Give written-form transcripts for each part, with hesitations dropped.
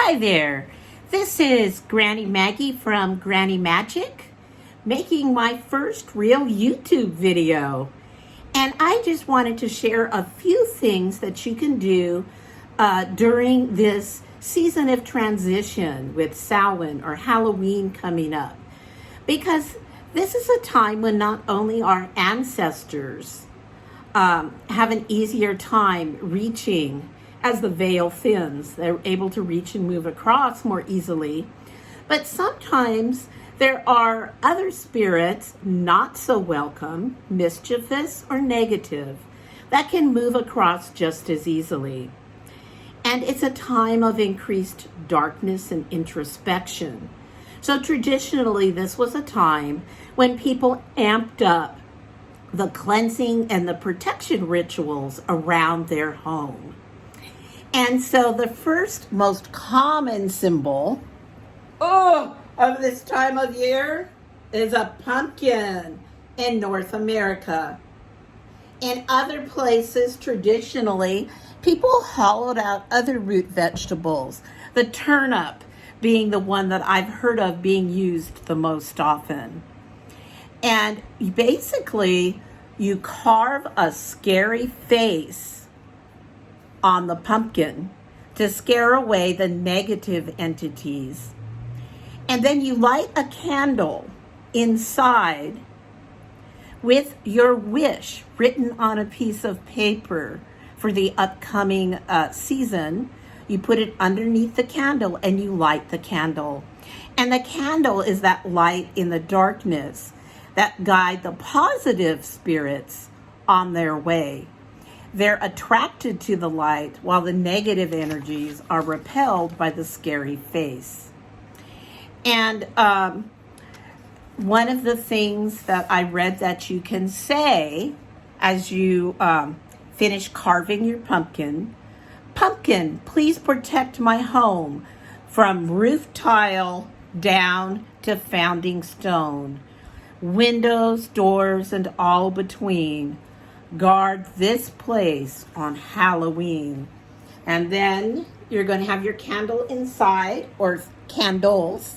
Hi there, this is Granny Maggie from Granny Magick, making my first real YouTube video. And I just wanted to share a few things that you can do during this season of transition with Samhain or Halloween coming up. Because this is a time when not only our ancestors have an easier time reaching as the veil thins. They're able to reach and move across more easily. But sometimes there are other spirits not so welcome, mischievous or negative, that can move across just as easily. And it's a time of increased darkness and introspection. So traditionally, this was a time when people amped up the cleansing and the protection rituals around their home. And so the first most common symbol of this time of year is a pumpkin in North America. In other places, traditionally, people hollowed out other root vegetables, the turnip being the one that I've heard of being used the most often. And basically, you carve a scary face on the pumpkin to scare away the negative entities. And then you light a candle inside with your wish written on a piece of paper for the upcoming season. You put it underneath the candle and you light the candle. And the candle is that light in the darkness that guide the positive spirits on their way. They're attracted to the light while the negative energies are repelled by the scary face. And one of the things that I read that you can say as you finish carving your pumpkin, "Pumpkin, please protect my home from roof tile down to founding stone, windows, doors, and all between. Guard this place on Halloween." And then you're going to have your candle inside, or candles.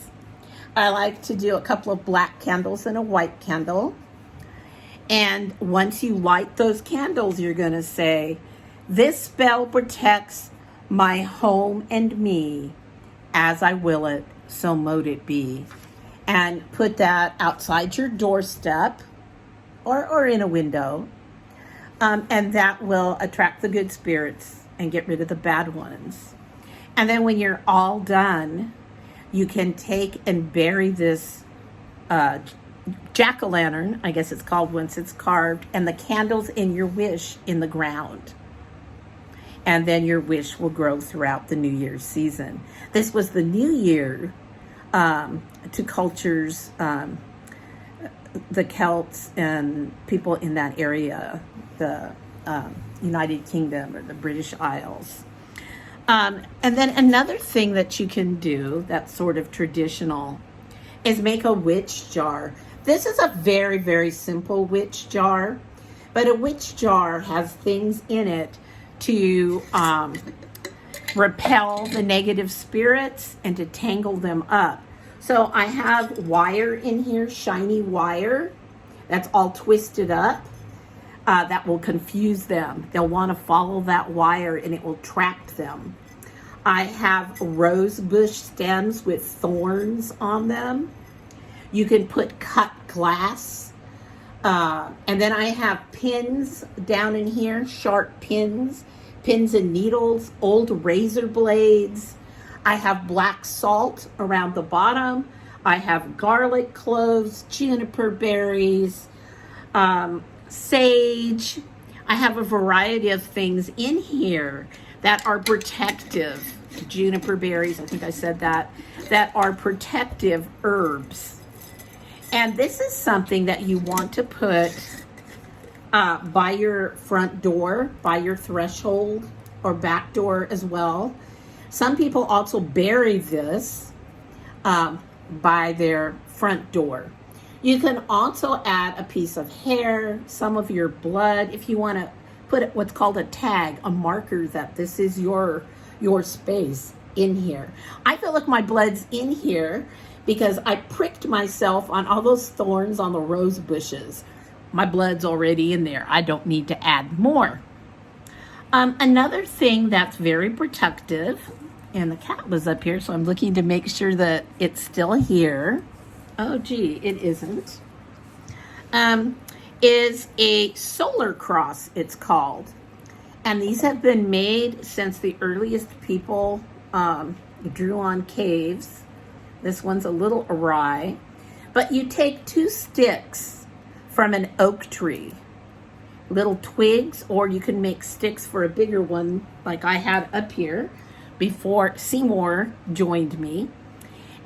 I like to do a couple of black candles and a white candle. And once you light those candles, you're going to say, "This spell protects my home and me. As I will it, so mote it be." And put that outside your doorstep or in a window. And that will attract the good spirits and get rid of the bad ones. And then when you're all done, you can take and bury this jack-o'-lantern, I guess it's called once it's carved, and the candles in your wish in the ground. And then your wish will grow throughout the New Year's season. This was the New Year to cultures, the Celts and people in that area, the United Kingdom or the British Isles. And then another thing that you can do that's sort of traditional is make a witch jar. This is a very, very simple witch jar, but a witch jar has things in it to repel the negative spirits and to tangle them up. So I have wire in here, shiny wire, that's all twisted up. That will confuse them. They'll want to follow that wire and it will trap them. I have rose bush stems with thorns on them. You can put cut glass. And then I have pins down in here, sharp pins and needles, old razor blades. I have black salt around the bottom. I have garlic cloves, juniper berries, sage. I have a variety of things in here that are protective. Juniper berries, I think I said that are protective herbs. And this is something that you want to put by your front door, by your threshold, or back door as well. Some people also bury this by their front door. You can also add a piece of hair, some of your blood, if you want to put what's called a tag, a marker that this is your space. in here. I feel like my blood's in here because I pricked myself on all those thorns on the rose bushes. My blood's already in there. I don't need to add more. Another thing that's very protective, and the cat was up here, so I'm looking to make sure that it's still here. Oh, gee, it isn't. Is a solar cross, it's called. And these have been made since the earliest people drew on caves. This one's a little awry. But you take 2 sticks from an oak tree, little twigs, or you can make sticks for a bigger one like I had up here before Seymour joined me.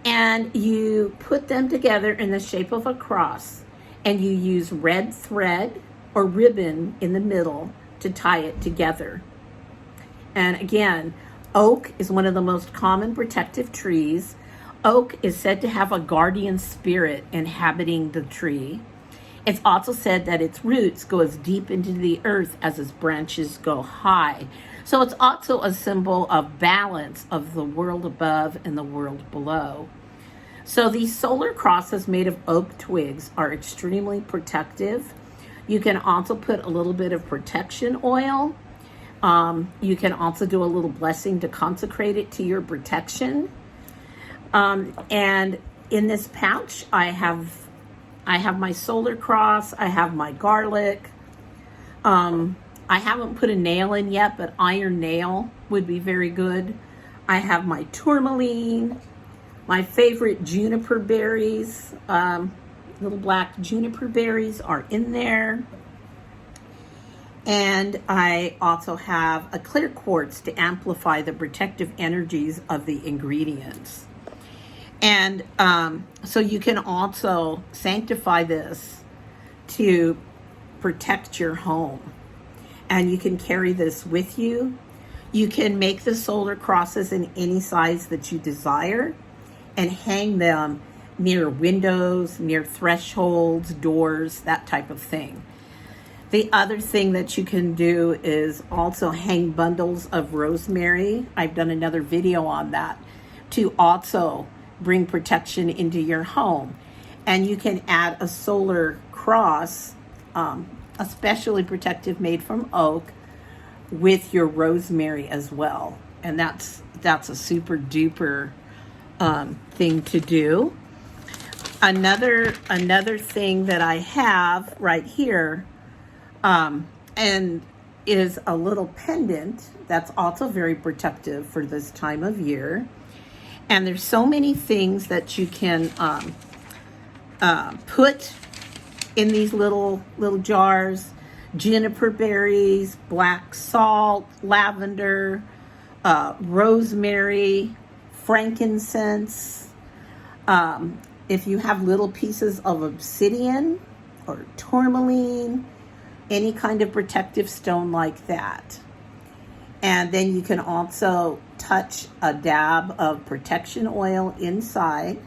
And you put them together in the shape of a cross, and you use red thread or ribbon in the middle to tie it together. And again, oak is one of the most common protective trees. Oak is said to have a guardian spirit inhabiting the tree. It's also said that its roots go as deep into the earth as its branches go high. So it's also a symbol of balance of the world above and the world below. So these solar crosses made of oak twigs are extremely protective. You can also put a little bit of protection oil. You can also do a little blessing to consecrate it to your protection. And in this pouch, I have my solar cross, I have my garlic. I haven't put a nail in yet, but iron nail would be very good. I have my tourmaline, my favorite juniper berries, little black juniper berries are in there. And I also have a clear quartz to amplify the protective energies of the ingredients. And so you can also sanctify this to protect your home. And you can carry this with you. You can make the solar crosses in any size that you desire and hang them near windows, near thresholds, doors, that type of thing. The other thing that you can do is also hang bundles of rosemary. I've done another video on that to also bring protection into your home. And you can add a solar cross, especially protective made from oak, with your rosemary as well. And that's a super duper thing to do. Another thing that I have right here and is a little pendant that's also very protective for this time of year. And there's so many things that you can put in these little jars: juniper berries, black salt, lavender, rosemary, frankincense. If you have little pieces of obsidian or tourmaline, any kind of protective stone like that. And then you can also touch a dab of protection oil inside.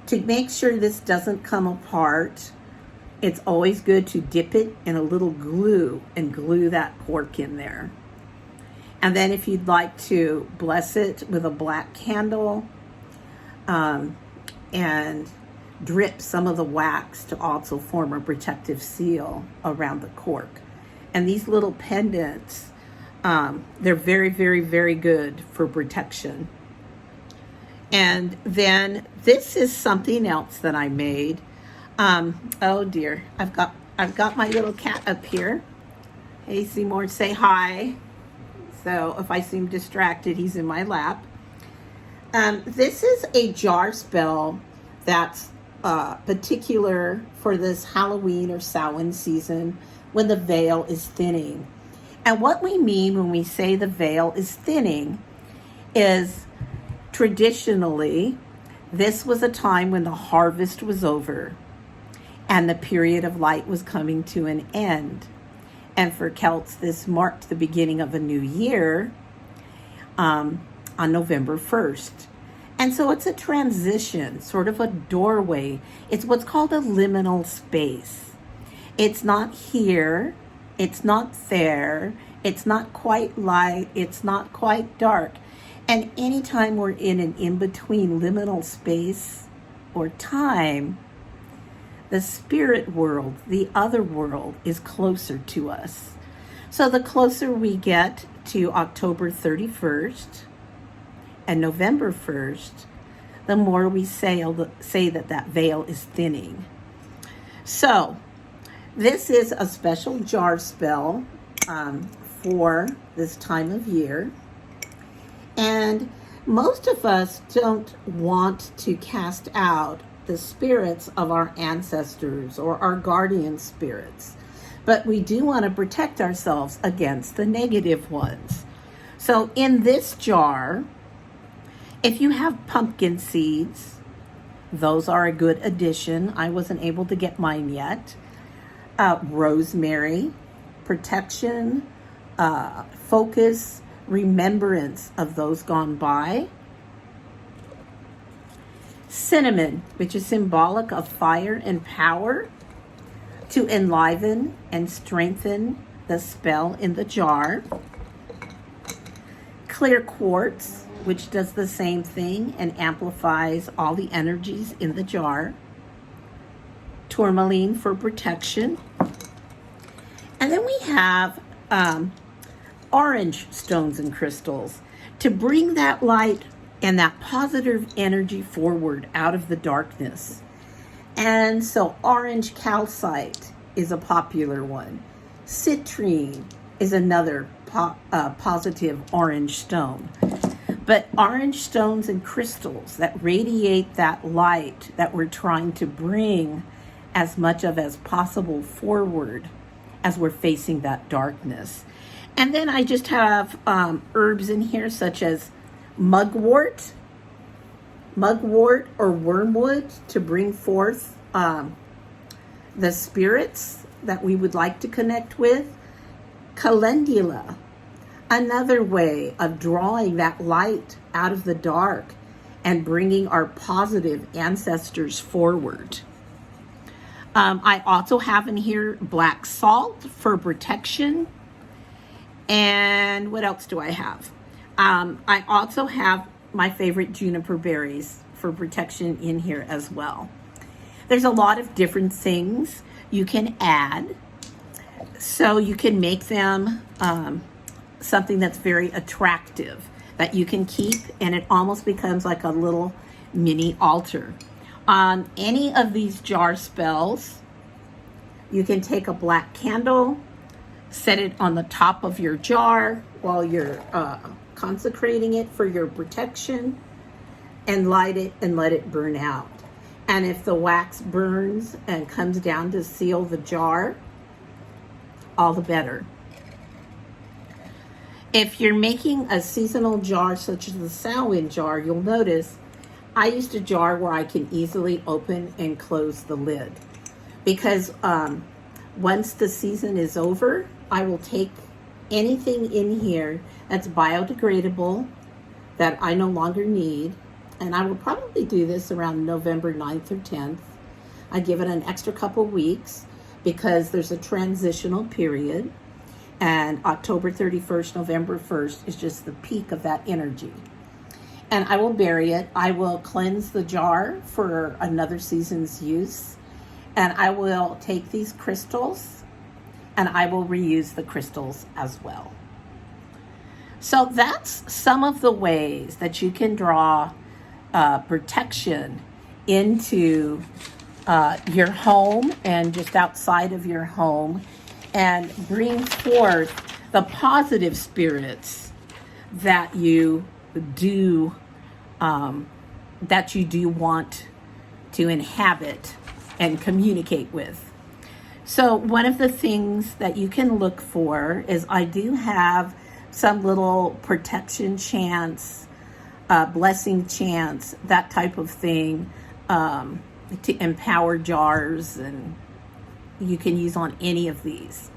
To make sure this doesn't come apart, it's always good to dip it in a little glue and glue that cork in there. And then if you'd like to bless it with a black candle, and drip some of the wax to also form a protective seal around the cork. And these little pendants, they're very, very, very good for protection. And then this is something else that I made. Oh dear, I've got my little cat up here. Hey Seymour, say hi. So if I seem distracted, he's in my lap. This is a jar spell that's particular for this Halloween or Samhain season when the veil is thinning. And what we mean when we say the veil is thinning is traditionally this was a time when the harvest was over and the period of light was coming to an end. And for Celts, this marked the beginning of a new year on November 1st. And so it's a transition, sort of a doorway. It's what's called a liminal space. It's not here, it's not there, it's not quite light, it's not quite dark. And anytime we're in an in-between liminal space or time, the spirit world, the other world, is closer to us. So the closer we get to October 31st and November 1st, the more we say that veil is thinning. So this is a special jar spell for this time of year. And most of us don't want to cast out the spirits of our ancestors or our guardian spirits, but we do want to protect ourselves against the negative ones. So in this jar, if you have pumpkin seeds, those are a good addition. I wasn't able to get mine yet. Rosemary, protection, focus, remembrance of those gone by. Cinnamon, which is symbolic of fire and power, to enliven and strengthen the spell in the jar. Clear quartz, which does the same thing and amplifies all the energies in the jar. Tourmaline for protection. And then we have orange stones and crystals to bring that light and that positive energy forward out of the darkness. And so orange calcite is a popular one. Citrine is another positive orange stone. But orange stones and crystals that radiate that light that we're trying to bring as much of as possible forward as we're facing that darkness. And then I just have herbs in here such as mugwort or wormwood to bring forth the spirits that we would like to connect with. Calendula, another way of drawing that light out of the dark and bringing our positive ancestors forward. I also have in here black salt for protection. And what else do I have? I also have my favorite juniper berries for protection in here as well. There's a lot of different things you can add, so you can make them something that's very attractive that you can keep, and it almost becomes like a little mini altar. On any of these jar spells, you can take a black candle, set it on the top of your jar while you're consecrating it for your protection, and light it and let it burn out. And if the wax burns and comes down to seal the jar, all the better. If you're making a seasonal jar such as the Samhain jar, you'll notice I used a jar where I can easily open and close the lid, because once the season is over, I will take anything in here that's biodegradable that I no longer need, and I will probably do this around November 9th or 10th. I give it an extra couple weeks because there's a transitional period, and October 31st, November 1st is just the peak of that energy. And I will bury it. I will cleanse the jar for another season's use, and I will take these crystals and I will reuse the crystals as well. So that's some of the ways that you can draw protection into your home and just outside of your home, and bring forth the positive spirits that you do want to inhabit and communicate with. So one of the things that you can look for is I do have some little protection chants, blessing chants, that type of thing, to empower jars, and you can use on any of these.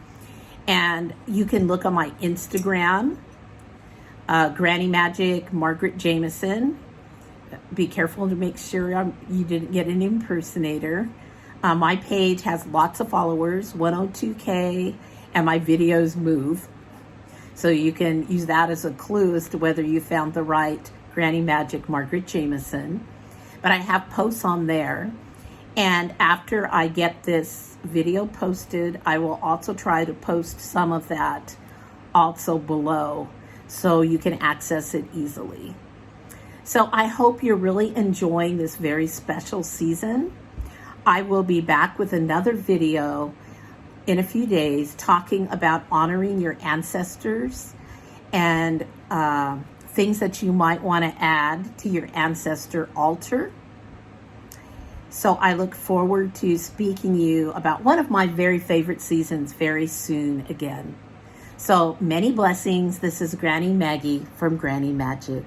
And you can look on my Instagram, Granny Magick, Margaret Jameson. Be careful to make sure you didn't get an impersonator. My page has lots of followers, 102K, and my videos move. So you can use that as a clue as to whether you found the right Granny Magic Margaret Jameson. But I have posts on there. And after I get this video posted, I will also try to post some of that also below so you can access it easily. So I hope you're really enjoying this very special season. I will be back with another video in a few days talking about honoring your ancestors and things that you might want to add to your ancestor altar. So I look forward to speaking to you about one of my very favorite seasons very soon again. So many blessings. This is Granny Maggie from Granny Magic.